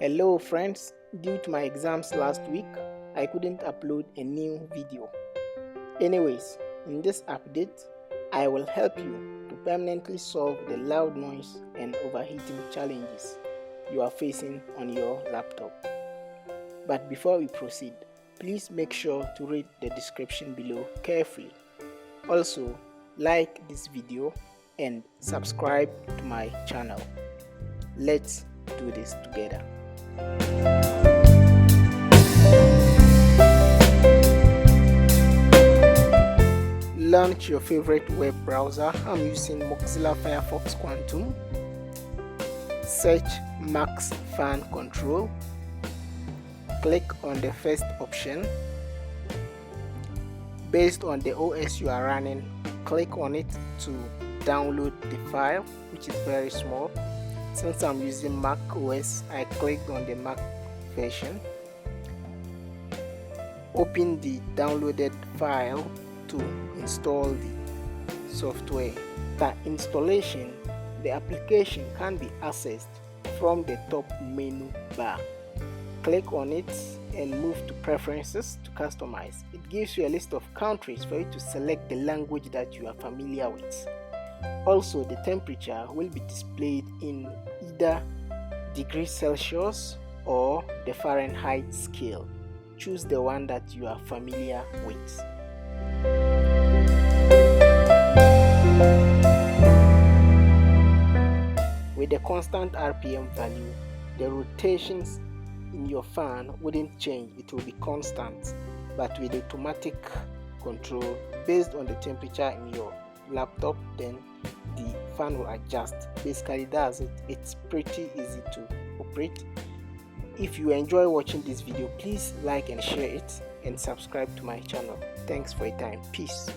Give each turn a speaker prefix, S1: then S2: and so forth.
S1: Hello friends, due to my exams last week, I couldn't upload a new video. Anyways, in this update, I will help you to permanently solve the loud noise and overheating challenges you are facing on your laptop. But before we proceed, please make sure to read the description below carefully. Also, like this video and subscribe to my channel. Let's do this together. Launch your favorite web browser. I'm using Mozilla Firefox Quantum. Search Max Fan Control. Click on the first option. Based on the OS you are running, click on it to download the file, which is very small. Since I'm using Mac OS, I clicked on the Mac version. Open the downloaded file to install the software. After installation, the application can be accessed from the top menu bar. Click on it and move to Preferences to customize. It gives you a list of countries for you to select the language that you are familiar with. Also, the temperature will be displayed in either degrees Celsius or the Fahrenheit scale. Choose the one that you are familiar with. With the constant RPM value, the rotations in your fan wouldn't change, it will be constant. But with automatic control based on the temperature in your laptop, then the fan will adjust. Basically, that's it. It's pretty easy to operate. If you enjoy watching this video, please like and share it and subscribe to my channel. Thanks for your time. Peace.